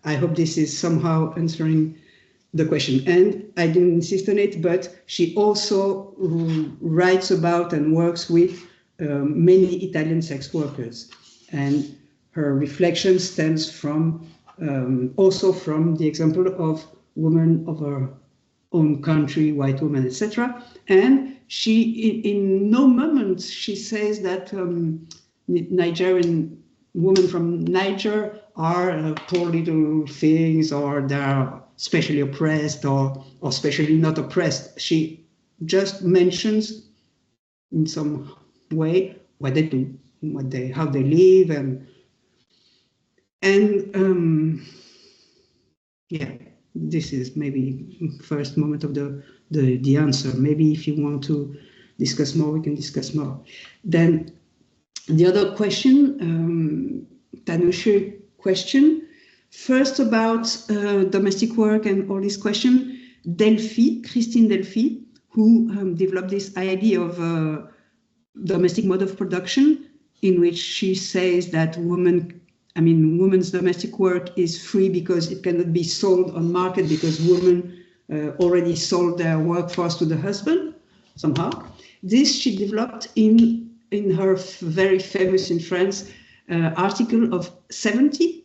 [SPEAKER 2] I hope this is somehow answering the question. And I didn't insist on it, but she also writes about and works with many Italian sex workers. And her reflection stems from also from the example of women of her own country, white women, etc. And she, in no moment, she says that Nigerian women from Niger are poor little things, or they are specially oppressed or specially not oppressed. She just mentions in some way what they do, how they live, and yeah, this is maybe first moment of the answer. Maybe if you want to discuss more, we can discuss more. Then the other question, Tanusha question, first about domestic work and all this question, Christine Delphi, who developed this idea of a domestic mode of production, in which she says that women's domestic work is free because it cannot be sold on market because women already sold their workforce to the husband somehow. This she developed in her very famous in France article of 70,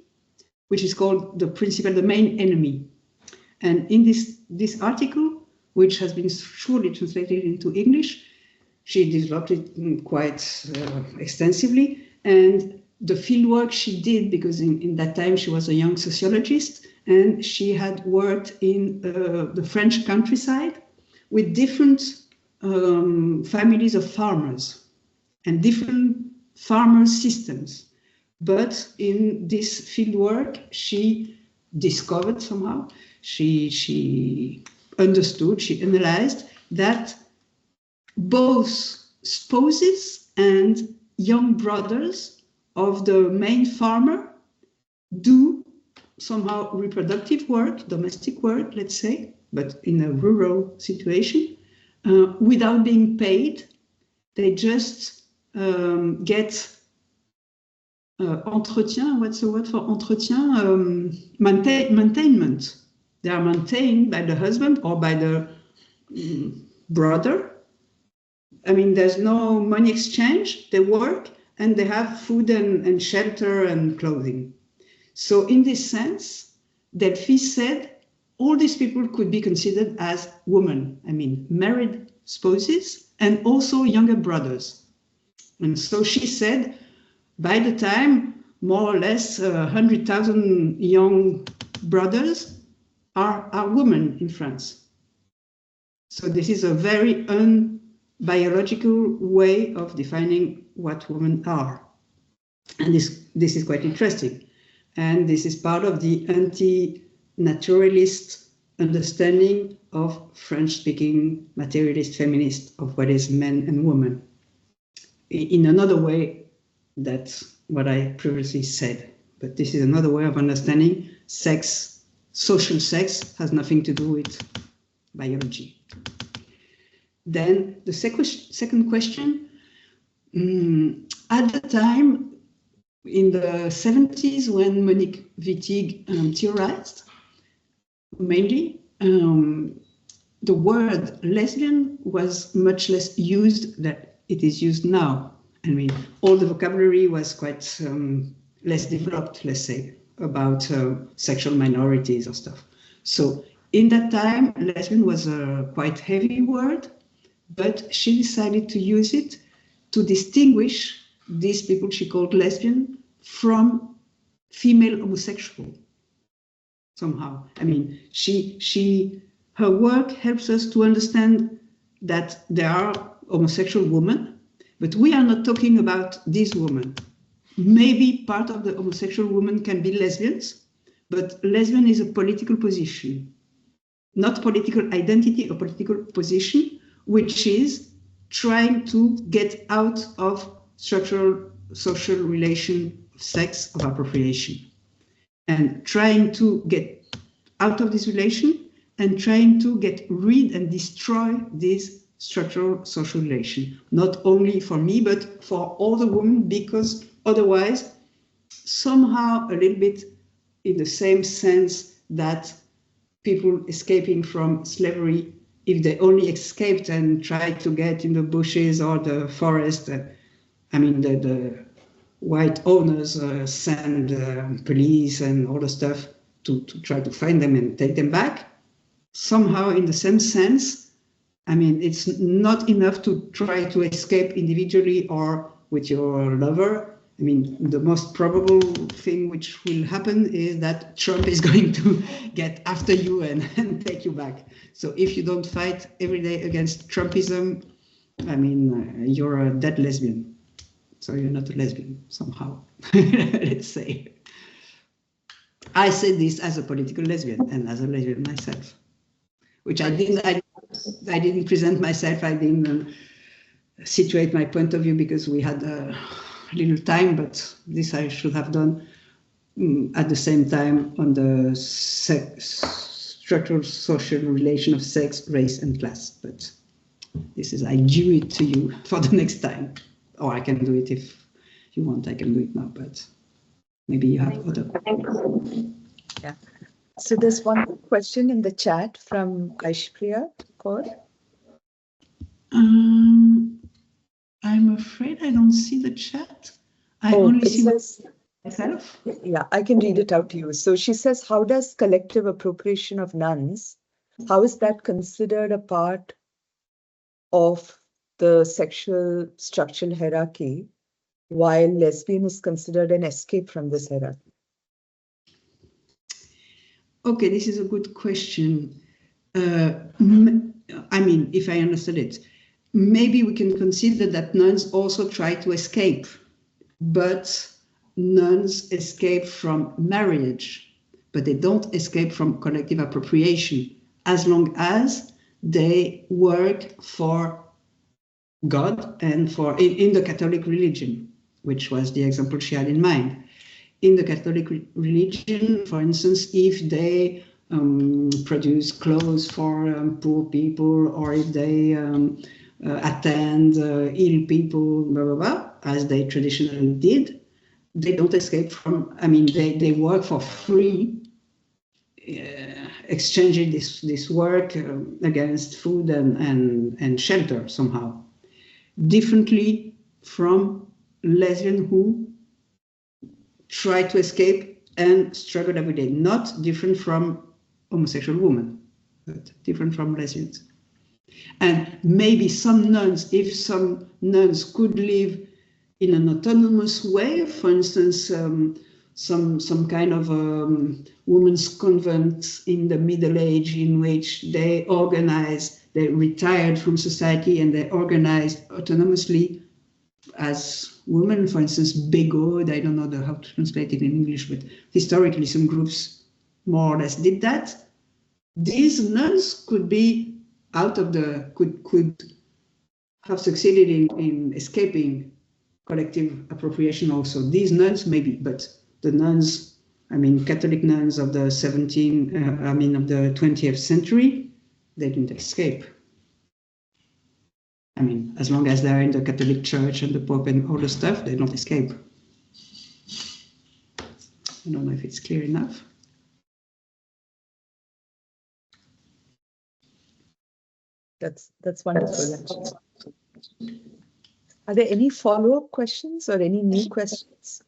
[SPEAKER 2] which is called the principle, the main enemy. And in this article, which has been surely translated into English, she developed it quite extensively. And the fieldwork she did, because in that time she was a young sociologist, and she had worked in the French countryside with different families of farmers and different farmer systems. But in this fieldwork, she discovered somehow, she understood, she analyzed that both spouses and young brothers of the main farmer do somehow reproductive work, domestic work, let's say, but in a rural situation, without being paid. They just get entretien, what's the word for entretien? Maintainment. They are maintained by the husband or by the brother. I mean, there's no money exchange. They work and they have food and shelter and clothing. So in this sense, Delphi said all these people could be considered as women. I mean, married spouses and also younger brothers. And so she said, by the time, more or less 100,000 young brothers are women in France. So this is a very unbiological way of defining what women are. And this is quite interesting. And this is part of the anti-naturalist understanding of French-speaking materialist feminist of what is men and women. In another way, that's what I previously said. But this is another way of understanding sex. Social sex has nothing to do with biology. Then the second question, at the time, in the 70s, when Monique Wittig theorized, mainly, the word lesbian was much less used than it is used now. I mean, all the vocabulary was quite less developed, let's say, about sexual minorities or stuff. So in that time, lesbian was a quite heavy word, but she decided to use it to distinguish these people she called lesbian from female homosexual somehow. I mean, her work helps us to understand that there are homosexual women, but we are not talking about these women. Maybe part of the homosexual women can be lesbians, but lesbian is a political position, not political identity, a political position, which is trying to get out of structural social relation of sex, of appropriation, and trying to get out of this relation and trying to get rid and destroy this structural social relation, not only for me, but for all the women, because otherwise, somehow a little bit in the same sense that people escaping from slavery, if they only escaped and tried to get in the bushes or the forest, I mean, the white owners send police and all the stuff to try to find them and take them back. Somehow, in the same sense, I mean, it's not enough to try to escape individually or with your lover. I mean, the most probable thing which will happen is that Trump is going to get after you and take you back. So if you don't fight every day against Trumpism, I mean, you're a dead lesbian. So you're not a lesbian somehow, let's say. I said this as a political lesbian and as a lesbian myself, which I didn't present myself. I didn't situate my point of view because we had a little time, but this I should have done at the same time on the structural social relation of sex, race, and class. But this is, I due it to you for the next time. Or I can do it if you want, I can do it now, but maybe you have other.
[SPEAKER 1] Yeah. So there's one question in the chat from Aishpriya Kaur.
[SPEAKER 2] I'm afraid I don't see the chat. I only see myself.
[SPEAKER 1] Yeah, I can read it out to you. So she says, how does collective appropriation of nuns, how is that considered a part of the sexual structural hierarchy, while lesbian is considered an escape from this hierarchy?
[SPEAKER 2] Okay, this is a good question. I mean, if I understood it, maybe we can consider that nuns also try to escape, but nuns escape from marriage, but they don't escape from collective appropriation, as long as they work for God and for in the Catholic religion, which was the example she had in mind. In the Catholic religion, for instance, if they produce clothes for poor people, or if they attend ill people, blah, blah, blah, as they traditionally did, they don't escape from, I mean, they work for free, exchanging this work against food and shelter somehow. Differently from lesbians who try to escape and struggle every day. Not different from homosexual women, but different from lesbians. And maybe some nuns, if some nuns could live in an autonomous way, for instance, some kind of women's convent in the Middle Age in which they organized, they retired from society and they organized autonomously as women, for instance, Begod, I don't know how to translate it in English, but historically some groups more or less did that. These nuns could be out of the, could have succeeded in escaping collective appropriation also. These nuns maybe, but the nuns, I mean, Catholic nuns of the of the 20th century, they didn't escape. I mean, as long as they're in the Catholic Church and the Pope and all the stuff, they don't escape. I don't know if it's clear enough.
[SPEAKER 1] That's wonderful. Are there any follow-up questions or any new questions?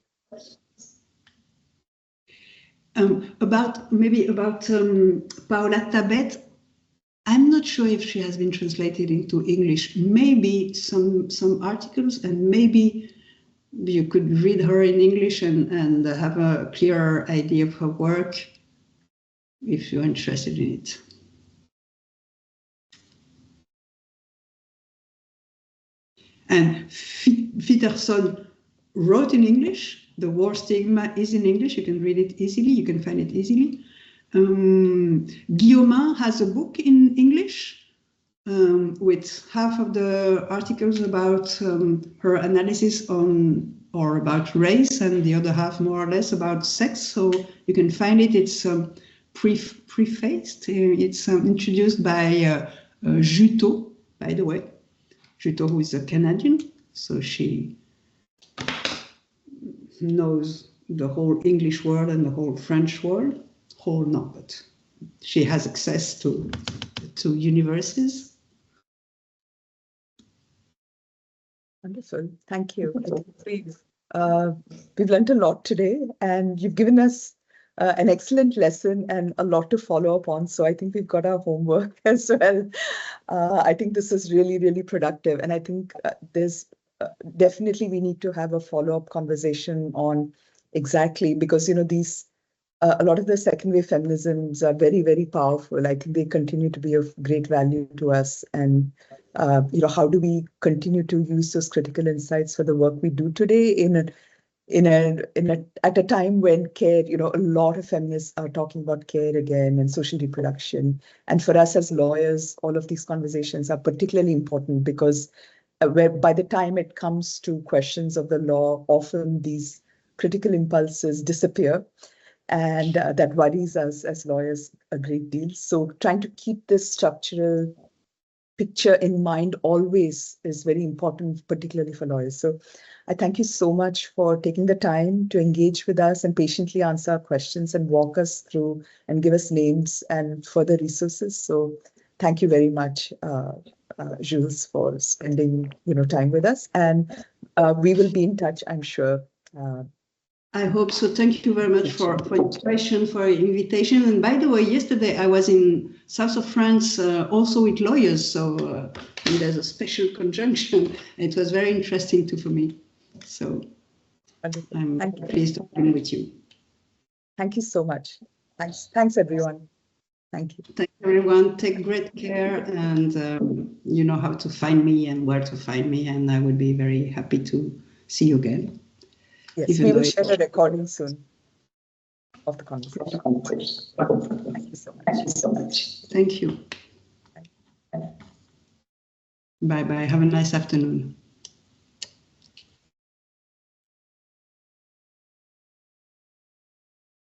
[SPEAKER 2] About Paola Tabet, I'm not sure if she has been translated into English. Maybe some articles, and maybe you could read her in English and have a clearer idea of her work if you're interested in it. And Fitterson wrote in English. The war stigma is in English. You can read it easily. You can find it easily. Guillaumin has a book in English with half of the articles about her analysis on or about race, and the other half more or less about sex. So you can find it. It's prefaced. It's introduced by Juteau, by the way. Juteau, who is a Canadian, so she knows the whole English world and the whole French world. Whole no, but she has access to universes.
[SPEAKER 1] Wonderful, thank you. I think we've learned a lot today, and you've given us an excellent lesson and a lot to follow up on. So I think we've got our homework as well. I think this is really, really productive. And I think there's definitely we need to have a follow-up conversation on exactly, because, you know, these a lot of the second wave feminisms are very, very powerful. I think they continue to be of great value to us. And, you know, how do we continue to use those critical insights for the work we do today at a time when care, you know, a lot of feminists are talking about care again and social reproduction. And for us as lawyers, all of these conversations are particularly important because where by the time it comes to questions of the law, often these critical impulses disappear. And that worries us as lawyers a great deal. So trying to keep this structural picture in mind always is very important, particularly for lawyers. So I thank you so much for taking the time to engage with us and patiently answer our questions and walk us through and give us names and further resources. So thank you very much, Jules, for spending time with us. And we will be in touch, I'm sure.
[SPEAKER 2] I hope so. Thank you very much for your question, for your invitation. And by the way, yesterday I was in south of France, also with lawyers. So there's a special conjunction. It was very interesting too for me. So I'm pleased to be with you.
[SPEAKER 1] Thank you so much. Thanks everyone. Thank you.
[SPEAKER 2] Thank you, everyone. Take great care, and you know how to find me and where to find me. And I would be very happy to see you again.
[SPEAKER 1] Yes, we will share a recording soon of the conversation. Thank you so much.
[SPEAKER 2] Thank you so much. Thank you. Bye-bye. Have a nice afternoon.